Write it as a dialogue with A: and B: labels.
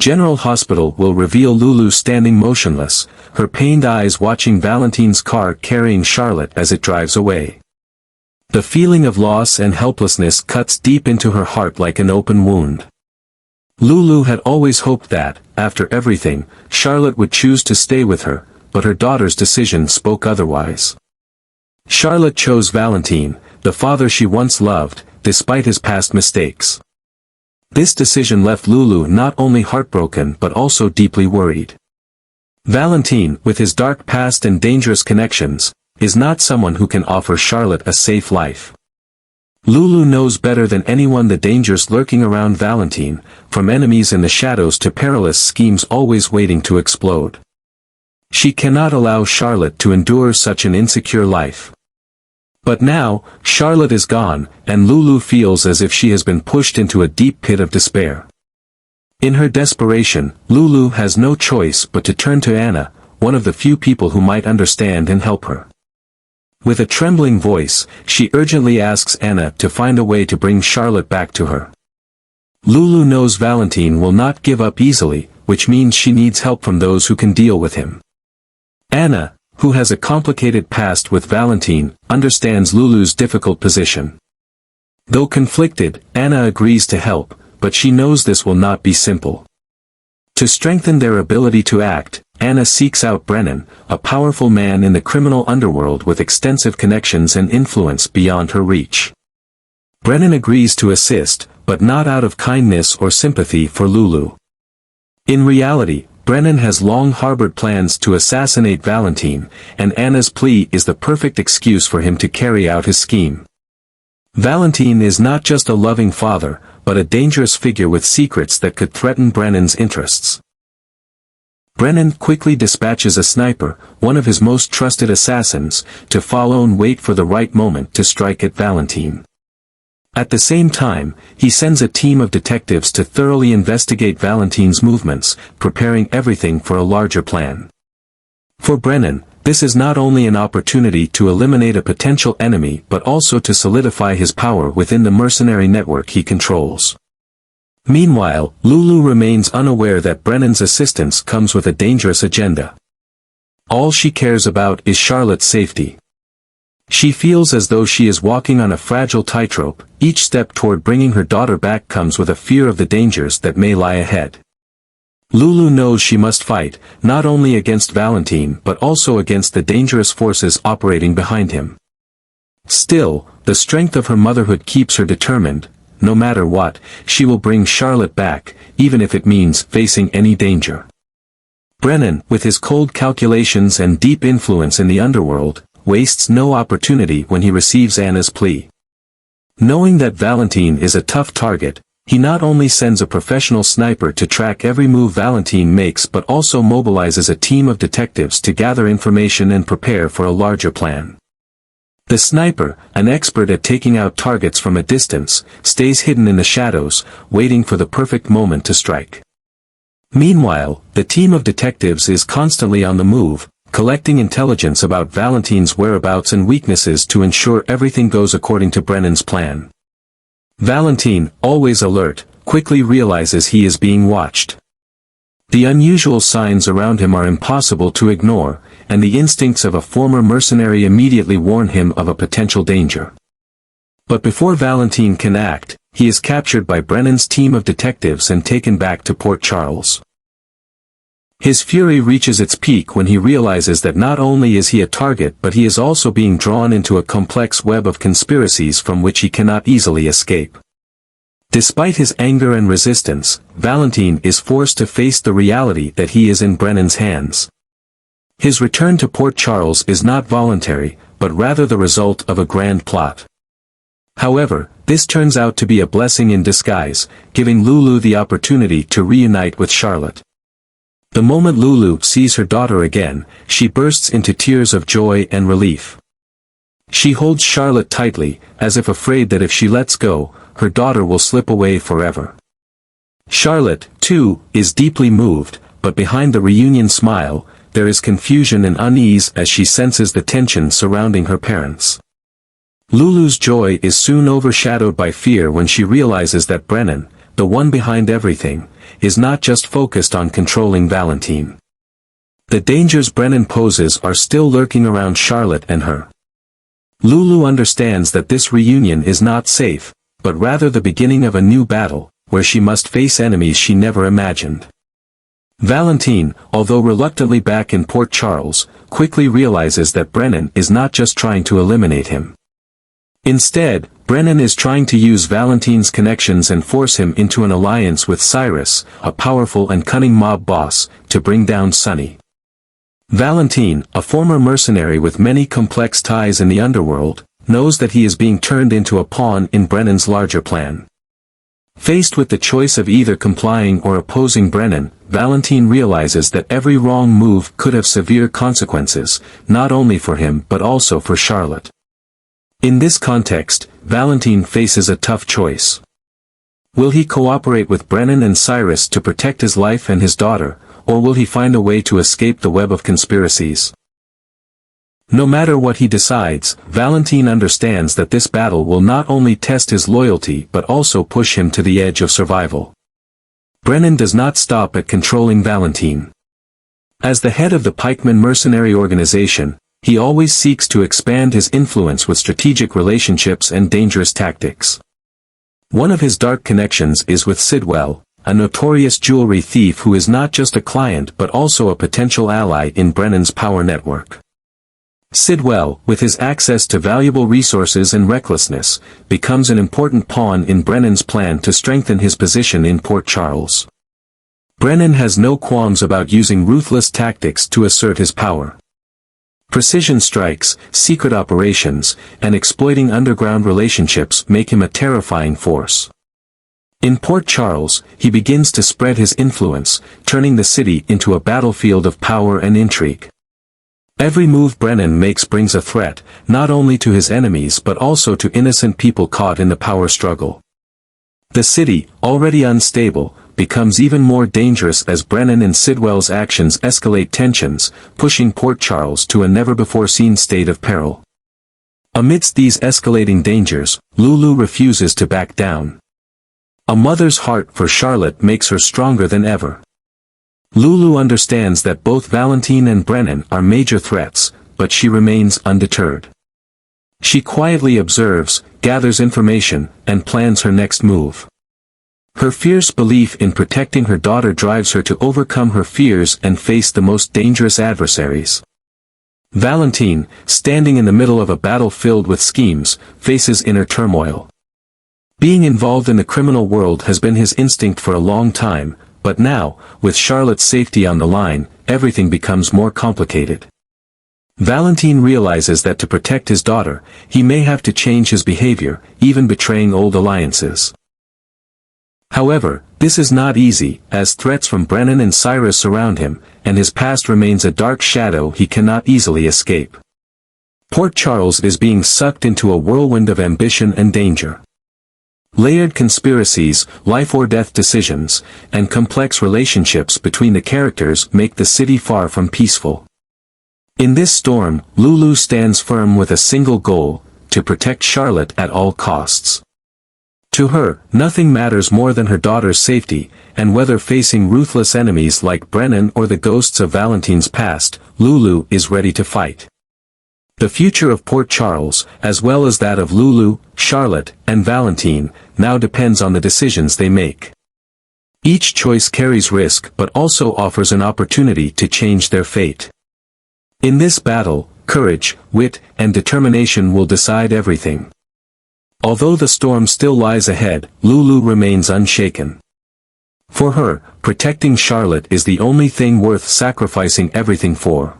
A: General Hospital will reveal Lulu standing motionless, her pained eyes watching Valentin's car carrying Charlotte as it drives away. The feeling of loss and helplessness cuts deep into her heart like an open wound. Lulu had always hoped that, after everything, Charlotte would choose to stay with her, but her daughter's decision spoke otherwise. Charlotte chose Valentin, the father she once loved, despite his past mistakes. This decision left Lulu not only heartbroken but also deeply worried. Valentin, with his dark past and dangerous connections, is not someone who can offer Charlotte a safe life. Lulu knows better than anyone the dangers lurking around Valentin, from enemies in the shadows to perilous schemes always waiting to explode. She cannot allow Charlotte to endure such an insecure life. But now, Charlotte is gone, and Lulu feels as if she has been pushed into a deep pit of despair. In her desperation, Lulu has no choice but to turn to Anna, one of the few people who might understand and help her. With a trembling voice, she urgently asks Anna to find a way to bring Charlotte back to her. Lulu knows Valentin will not give up easily, which means she needs help from those who can deal with him. Anna, who has a complicated past with Valentin, understands Lulu's difficult position. Though conflicted, Anna agrees to help, but she knows this will not be simple. To strengthen their ability to act, Anna seeks out Brennan, a powerful man in the criminal underworld with extensive connections and influence beyond her reach. Brennan agrees to assist, but not out of kindness or sympathy for Lulu. In reality, Brennan has long harbored plans to assassinate Valentin, and Anna's plea is the perfect excuse for him to carry out his scheme. Valentin is not just a loving father, but a dangerous figure with secrets that could threaten Brennan's interests. Brennan quickly dispatches a sniper, one of his most trusted assassins, to follow and wait for the right moment to strike at Valentin. At the same time, he sends a team of detectives to thoroughly investigate Valentin's movements, preparing everything for a larger plan. For Brennan, this is not only an opportunity to eliminate a potential enemy but also to solidify his power within the mercenary network he controls. Meanwhile, Lulu remains unaware that Brennan's assistance comes with a dangerous agenda. All she cares about is Charlotte's safety. She feels as though she is walking on a fragile tightrope. Each step toward bringing her daughter back comes with a fear of the dangers that may lie ahead. Lulu knows she must fight, not only against Valentin but also against the dangerous forces operating behind him. Still, the strength of her motherhood keeps her determined. No matter what, she will bring Charlotte back, even if it means facing any danger. Brennan, with his cold calculations and deep influence in the underworld, wastes no opportunity when he receives Anna's plea. Knowing that Valentin is a tough target, he not only sends a professional sniper to track every move Valentin makes but also mobilizes a team of detectives to gather information and prepare for a larger plan. The sniper, an expert at taking out targets from a distance, stays hidden in the shadows, waiting for the perfect moment to strike. Meanwhile, the team of detectives is constantly on the move, collecting intelligence about Valentin's whereabouts and weaknesses to ensure everything goes according to Brennan's plan. Valentin, always alert, quickly realizes he is being watched. The unusual signs around him are impossible to ignore, and the instincts of a former mercenary immediately warn him of a potential danger. But before Valentin can act, he is captured by Brennan's team of detectives and taken back to Port Charles. His fury reaches its peak when he realizes that not only is he a target but he is also being drawn into a complex web of conspiracies from which he cannot easily escape. Despite his anger and resistance, Valentin is forced to face the reality that he is in Brennan's hands. His return to Port Charles is not voluntary, but rather the result of a grand plot. However, this turns out to be a blessing in disguise, giving Lulu the opportunity to reunite with Charlotte. The moment Lulu sees her daughter again, she bursts into tears of joy and relief. She holds Charlotte tightly, as if afraid that if she lets go, her daughter will slip away forever. Charlotte, too, is deeply moved, but behind the reunion smile, there is confusion and unease as she senses the tension surrounding her parents. Lulu's joy is soon overshadowed by fear when she realizes that Brennan, the one behind everything, is not just focused on controlling Valentin. The dangers Brennan poses are still lurking around Charlotte and her. Lulu understands that this reunion is not safe, but rather the beginning of a new battle, where she must face enemies she never imagined. Valentin, although reluctantly back in Port Charles, quickly realizes that Brennan is not just trying to eliminate him. Instead, Brennan is trying to use Valentin's connections and force him into an alliance with Cyrus, a powerful and cunning mob boss, to bring down Sonny. Valentin, a former mercenary with many complex ties in the underworld, knows that he is being turned into a pawn in Brennan's larger plan. Faced with the choice of either complying or opposing Brennan, Valentin realizes that every wrong move could have severe consequences, not only for him but also for Charlotte. In this context, Valentin faces a tough choice. Will he cooperate with Brennan and Cyrus to protect his life and his daughter, or will he find a way to escape the web of conspiracies? No matter what he decides, Valentin understands that this battle will not only test his loyalty but also push him to the edge of survival. Brennan does not stop at controlling Valentin. As the head of the pikeman mercenary organization, he always seeks to expand his influence with strategic relationships and dangerous tactics. One of his dark connections is with Sidwell, a notorious jewelry thief who is not just a client but also a potential ally in Brennan's power network. Sidwell, with his access to valuable resources and recklessness, becomes an important pawn in Brennan's plan to strengthen his position in Port Charles. Brennan has no qualms about using ruthless tactics to assert his power. Precision strikes, secret operations, and exploiting underground relationships make him a terrifying force. In Port Charles, he begins to spread his influence, turning the city into a battlefield of power and intrigue. Every move Brennan makes brings a threat, not only to his enemies but also to innocent people caught in the power struggle. The city, already unstable, becomes even more dangerous as Brennan and Sidwell's actions escalate tensions, pushing Port Charles to a never-before-seen state of peril. Amidst these escalating dangers, Lulu refuses to back down. A mother's heart for Charlotte makes her stronger than ever. Lulu understands that both Valentin and Brennan are major threats, but she remains undeterred. She quietly observes, gathers information, and plans her next move. Her fierce belief in protecting her daughter drives her to overcome her fears and face the most dangerous adversaries. Valentin, standing in the middle of a battle filled with schemes, faces inner turmoil. Being involved in the criminal world has been his instinct for a long time, but now, with Charlotte's safety on the line, everything becomes more complicated. Valentin realizes that to protect his daughter, he may have to change his behavior, even betraying old alliances. However, this is not easy, as threats from Brennan and Cyrus surround him, and his past remains a dark shadow he cannot easily escape. Port Charles is being sucked into a whirlwind of ambition and danger. Layered conspiracies, life-or-death decisions, and complex relationships between the characters make the city far from peaceful. In this storm, Lulu stands firm with a single goal: to protect Charlotte at all costs. To her, nothing matters more than her daughter's safety, and whether facing ruthless enemies like Brennan or the ghosts of Valentin's past, Lulu is ready to fight. The future of Port Charles, as well as that of Lulu, Charlotte, and Valentin, now depends on the decisions they make. Each choice carries risk but also offers an opportunity to change their fate. In this battle, courage, wit, and determination will decide everything. Although the storm still lies ahead, Lulu remains unshaken. For her, protecting Charlotte is the only thing worth sacrificing everything for.